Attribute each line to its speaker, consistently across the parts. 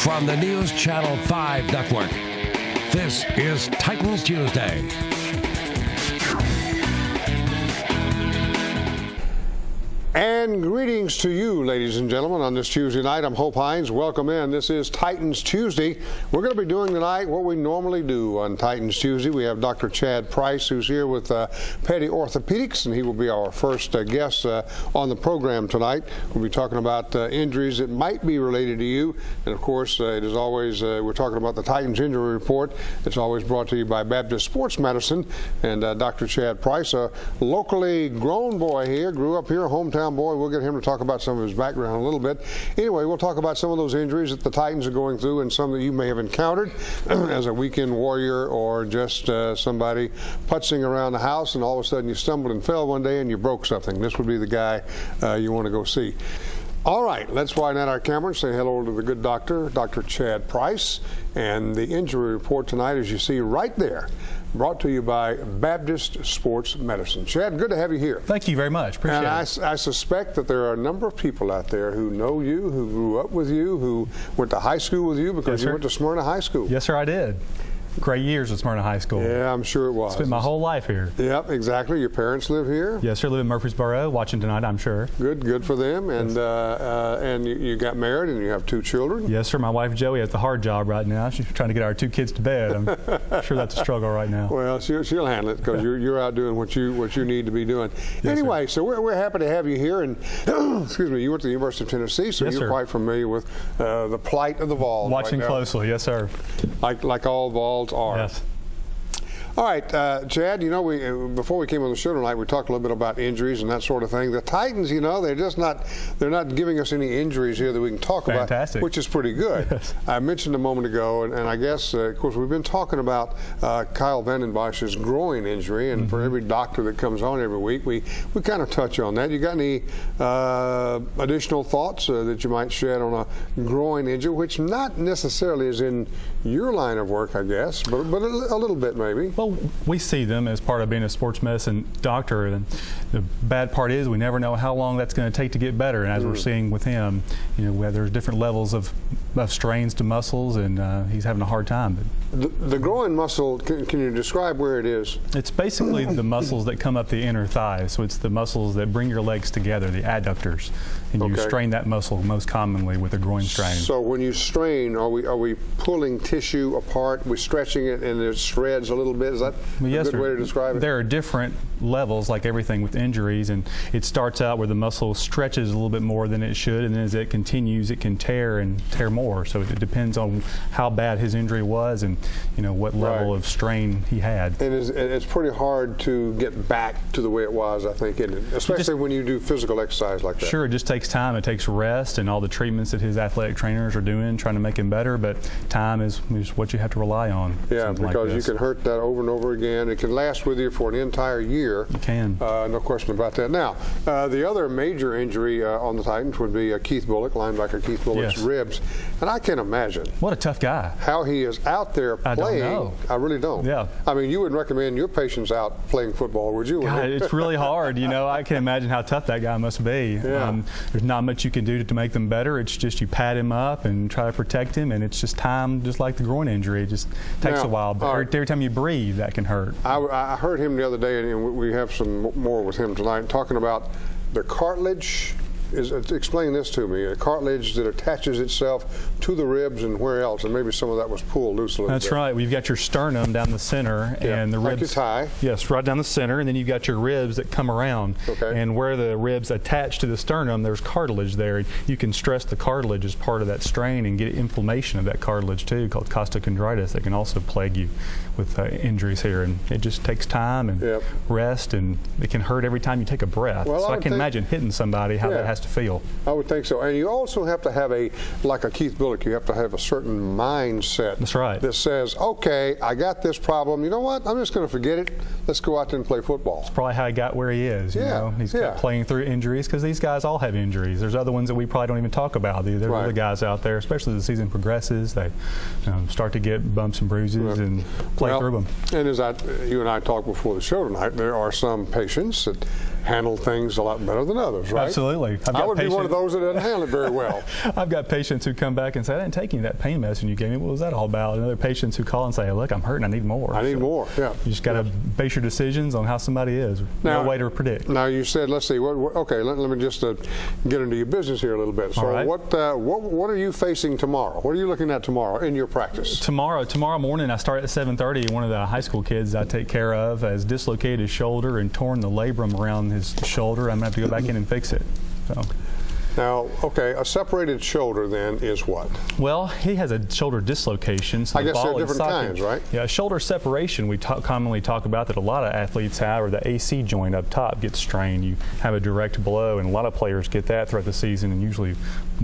Speaker 1: from the News Channel 5 network. This is Titans Tuesday.
Speaker 2: And greetings to you, ladies and gentlemen, on this Tuesday night. I'm Hope Hines. Welcome in. This is Titans Tuesday. We're going to be doing tonight what we normally do on Titans Tuesday. We have Dr. Chad Price, who's here with Petty Orthopedics, and he will be our first guest on the program tonight. We'll be talking about injuries that might be related to you. And, of course, it is always, we're talking about the Titans Injury Report. It's always brought to you by Baptist Sports Medicine. And Dr. Chad Price, a locally grown boy here, grew up here, hometown boy. We'll get him to talk about some of his background a little bit. Anyway, we'll talk about some of those injuries that the Titans are going through and some that you may have encountered as a weekend warrior or just somebody putzing around the house and all of a sudden you stumbled and fell one day and you broke something. This would be the guy you want to go see. All right, let's widen out our camera and say hello to the good doctor, Dr. Chad Price. And the injury report tonight, as you see right there, brought to you by Baptist Sports Medicine. Chad, good to have you here.
Speaker 3: Thank you very much. Appreciate it.
Speaker 2: And I suspect that there are a number of people out there who know you, who grew up with you, who went to high school with you because you went to Smyrna High School.
Speaker 3: Yes, sir, I did. Great years at Smyrna High School.
Speaker 2: Yeah, I'm sure it was.
Speaker 3: Spent my whole life here.
Speaker 2: Yep, exactly. Your parents live here?
Speaker 3: Yes, sir. Live in Murfreesboro. Watching tonight, I'm sure.
Speaker 2: Good for them. And
Speaker 3: yes.
Speaker 2: And you got married and you have 2 children?
Speaker 3: Yes, sir. My wife Joey has the hard job right now. She's trying to get our 2 kids to bed. I'm sure that's a struggle right now.
Speaker 2: Well, she'll handle it because you're out doing what you need to be doing.
Speaker 3: Yes,
Speaker 2: anyway,
Speaker 3: sir.
Speaker 2: So we're happy to have you here. And excuse me, you went to the University of Tennessee, so
Speaker 3: yes,
Speaker 2: you're
Speaker 3: sir.
Speaker 2: quite familiar with the plight of the Vols.
Speaker 3: Watching
Speaker 2: right
Speaker 3: closely, yes, sir.
Speaker 2: Like all Vols are.
Speaker 3: Yes.
Speaker 2: All right, Chad, you know, before we came on the show tonight, we talked a little bit about injuries and that sort of thing. The Titans, you know, they're not giving us any injuries here that we can talk
Speaker 3: Fantastic.
Speaker 2: about, which is pretty good.
Speaker 3: Yes.
Speaker 2: I mentioned a moment ago, and I guess, of course, we've been talking about Kyle Vanden Bosch's groin injury, and for every doctor that comes on every week, we kind of touch on that. You got any additional thoughts that you might shed on a groin injury, which not necessarily is in your line of work, I guess, but a little bit maybe?
Speaker 3: Well, we see them as part of being a sports medicine doctor, and the bad part is we never know how long that's going to take to get better. And as we're seeing with him, you know, there's different levels of strains to muscles, and he's having a hard time.
Speaker 2: The groin muscle, can you describe where it is?
Speaker 3: It's basically the muscles that come up the inner thigh. So it's the muscles that bring your legs together, the adductors, and you strain that muscle most commonly with a groin strain.
Speaker 2: So when you strain, are we pulling tissue apart? We're stretching it and it shreds a little bit. Is that a good way to describe it?
Speaker 3: There are different levels, like everything with injuries, and it starts out where the muscle stretches a little bit more than it should, and then as it continues, it can tear and tear more. So it depends on how bad his injury was and, you know, what level of strain he had.
Speaker 2: And it's pretty hard to get back to the way it was, I think, isn't it? Especially when you do physical exercise like that.
Speaker 3: Sure, it just takes time. It takes rest and all the treatments that his athletic trainers are doing, trying to make him better, but time is what you have to rely on.
Speaker 2: Yeah, because you can hurt that over and over again. It can last with you for an entire year.
Speaker 3: You can.
Speaker 2: No question about that. Now, the other major injury on the Titans would be Keith Bulluck, linebacker Keith Bullock's ribs. And I can't imagine.
Speaker 3: What a tough guy.
Speaker 2: How he is out there playing.
Speaker 3: I don't know.
Speaker 2: I really don't.
Speaker 3: Yeah.
Speaker 2: I mean, you wouldn't recommend your patients out playing football, would you?
Speaker 3: God, it's really hard. You know, I can imagine how tough that guy must be.
Speaker 2: Yeah.
Speaker 3: There's not much you can do to make them better. It's just you pat him up and try to protect him, and it's just time, just like the groin injury. It just takes a while. But every time you breathe, that can hurt.
Speaker 2: I heard him the other day, and we have some more with him tonight, talking about the cartilage. Explain this to me. A cartilage that attaches itself to the ribs and where else, and maybe some of that was pulled loose a little bit.
Speaker 3: That's right. We've got your sternum down the center, and the ribs.
Speaker 2: Like your thigh.
Speaker 3: Yes, right down the center, and then you've got your ribs that come around.
Speaker 2: Okay.
Speaker 3: And where the ribs attach to the sternum, there's cartilage there. You can stress the cartilage as part of that strain and get inflammation of that cartilage too, called costochondritis, that can also plague you with injuries here. And it just takes time and rest, and it can hurt every time you take a breath.
Speaker 2: Well,
Speaker 3: so I can imagine hitting somebody, how that has to feel.
Speaker 2: I would think so. And you also have to have like a Keith Bulluck, you have to have a certain mindset.
Speaker 3: That's right.
Speaker 2: That says, okay, I got this problem. You know what? I'm just going to forget it. Let's go out there and play football.
Speaker 3: That's probably how he got where he is. You know? He's kept playing through injuries, because these guys all have injuries. There's other ones that we probably don't even talk about. There's other guys out there, especially as the season progresses, they start to get bumps and bruises and play through them.
Speaker 2: And as you and I talked before the show tonight, there are some patients that handle things a lot better than others, right?
Speaker 3: Absolutely.
Speaker 2: I would be one of those that doesn't handle it very well.
Speaker 3: I've got patients who come back and say, I didn't take any of that pain medicine you gave me. What was that all about? And other patients who call and say, look, I'm hurting. I need more.
Speaker 2: I need more, yeah.
Speaker 3: You just got to base your decisions on how somebody is.
Speaker 2: Now,
Speaker 3: no way to predict.
Speaker 2: Now, you said, let's see, okay, let me just get into your business here a little bit. So
Speaker 3: all right.
Speaker 2: what are you facing tomorrow? What are you looking at tomorrow in your practice?
Speaker 3: Tomorrow morning, I start at 7:30. One of the high school kids I take care of has dislocated his shoulder and torn the labrum around his shoulder. I'm going to have to go back in and fix it. So.
Speaker 2: Now, okay, a separated shoulder then is what?
Speaker 3: Well, he has a shoulder dislocation. So
Speaker 2: I guess there are different kinds, right?
Speaker 3: Yeah, shoulder separation we commonly talk about that a lot of athletes have, or the AC joint up top gets strained. You have a direct blow, and a lot of players get that throughout the season and usually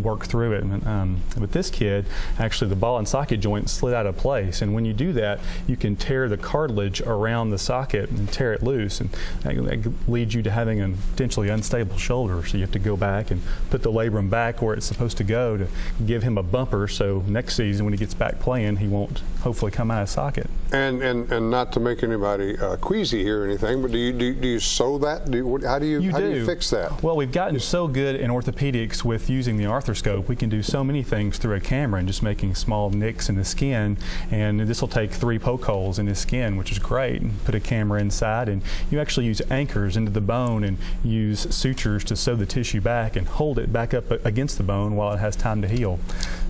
Speaker 3: work through it. And, with this kid, actually the ball and socket joint slid out of place, and when you do that, you can tear the cartilage around the socket and tear it loose, and that leads you to having a potentially unstable shoulder. So you have to go back and put the labrum back where it's supposed to go to give him a bumper, so next season when he gets back playing, he won't hopefully come out of socket. And
Speaker 2: not to make anybody queasy here or anything, but do you sew that? How do you fix that?
Speaker 3: Well, we've gotten so good in orthopedics with using the arthroscope. We can do so many things through a camera and just making small nicks in the skin, and this will take 3 poke holes in his skin, which is great, and put a camera inside, and you actually use anchors into the bone and use sutures to sew the tissue back and hold it back up against the bone while it has time to heal.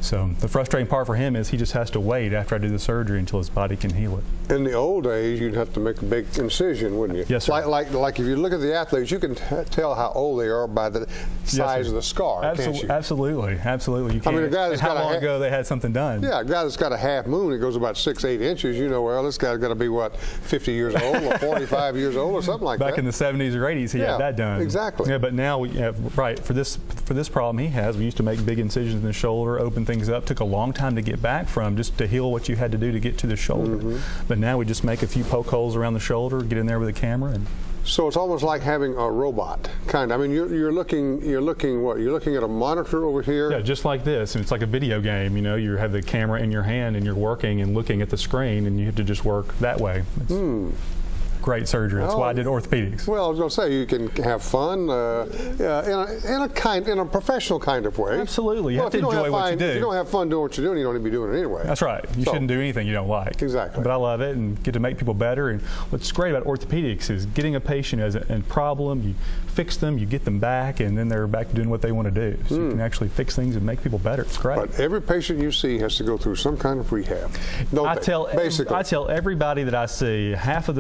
Speaker 3: So the frustrating part for him is he just has to wait after I do the surgery until his body can heal it.
Speaker 2: In the old days, you'd have to make a big incision, wouldn't you?
Speaker 3: Yes, sir.
Speaker 2: Like if you look at the athletes, you can tell how old they are by the size of the scar, can't you?
Speaker 3: Absolutely, absolutely. You can.
Speaker 2: I mean, a guy that's
Speaker 3: how long ago they had something done?
Speaker 2: Yeah, a guy that's got a half moon, it goes about 6-8 inches. You know, well, this guy's got to be what, 50 years old or 45 years old or something like that.
Speaker 3: Back in the 70s or 80s, he had that done.
Speaker 2: Exactly.
Speaker 3: Yeah, but now we have, right, for this problem he has, we used to make big incisions in the shoulder, open things up. Took a long time to get back from, just to heal what you had to do to get to the shoulder. But now we just make a few poke holes around the shoulder, get in there with a camera, and
Speaker 2: so it's almost like having a robot, kind of. I mean, you're looking what? You're looking at a monitor over here?
Speaker 3: Yeah, just like this. And it's like a video game, you know. You have the camera in your hand and you're working and looking at the screen, and you have to just work that way. Great surgery. That's why I did orthopedics.
Speaker 2: Well, I was going to say, you can have fun in a professional kind of way.
Speaker 3: Absolutely. You have to enjoy what you do.
Speaker 2: If you don't have fun doing what you're doing, you don't need to be doing it anyway.
Speaker 3: That's right. You shouldn't do anything you don't like.
Speaker 2: Exactly.
Speaker 3: But I love it and get to make people better. And what's great about orthopedics is getting a patient as a problem, you fix them, you get them back, and then they're back to doing what they want to do. So you can actually fix things and make people better. It's great.
Speaker 2: But every patient you see has to go through some kind of rehab.
Speaker 3: I tell everybody that I see, half of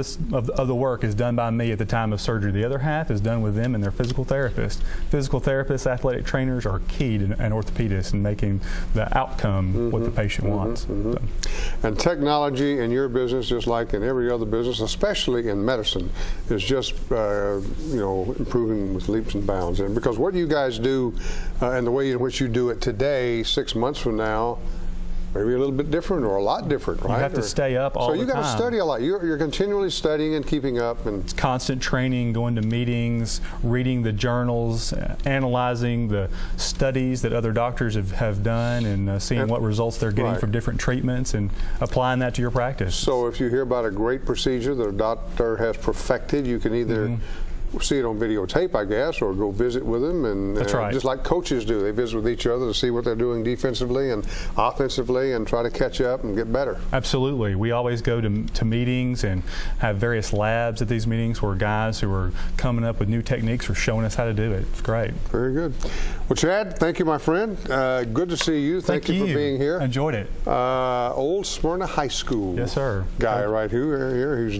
Speaker 3: the work is done by me at the time of surgery. The other half is done with them and their physical therapist. Physical therapists, athletic trainers are key to an orthopedist in making the outcome what the patient wants. So.
Speaker 2: And technology in your business, just like in every other business, especially in medicine, is just improving with leaps and bounds. And because what you guys do and the way in which you do it today, 6 months from now, maybe a little bit different or a lot different, right?
Speaker 3: You have to stay up all the time.
Speaker 2: So you got to study a lot. You're continually studying and keeping up. And
Speaker 3: it's constant training, going to meetings, reading the journals, analyzing the studies that other doctors have done, and seeing what results they're getting from different treatments and applying that to your practice.
Speaker 2: So if you hear about a great procedure that a doctor has perfected, you can either see it on videotape, I guess, or go visit with them, and
Speaker 3: that's right.
Speaker 2: Just like coaches do, they visit with each other to see what they're doing defensively and offensively and try to catch up and get better. Absolutely. We always go to meetings and have various labs at these meetings where guys who are coming up with new techniques are showing us how to do it. It's great. Very good. Well, Chad, thank you, my friend. Good to see you. Thank you for being here. Enjoyed it. Old Smyrna High School. Yes, sir. Guy right here who's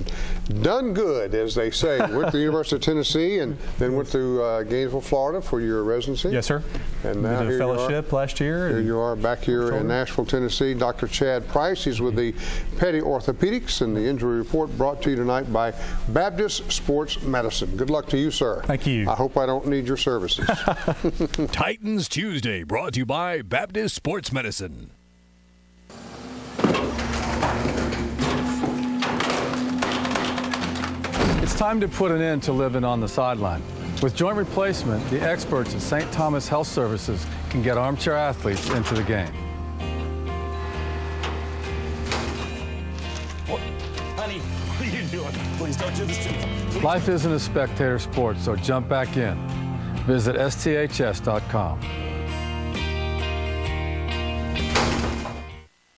Speaker 2: done good, as they say. Went to the University of Tennessee and then went to Gainesville, Florida for your residency. Yes, sir. And now did a fellowship last year. Here you are back here in Nashville, Tennessee. Dr. Chad Price. He's with the Petty Orthopedics, and the injury report brought to you tonight by Baptist Sports Medicine. Good luck to you, sir. Thank you. I hope I don't need your services.
Speaker 1: Titans Tuesday brought to you by Baptist Sports Medicine.
Speaker 4: It's time to put an end to living on the sideline. With joint replacement, the experts at St. Thomas Health Services can get armchair athletes into the game.
Speaker 5: Honey, what are you doing? Please don't do this to me. Please.
Speaker 4: Life isn't a spectator sport, so jump back in. Visit sths.com.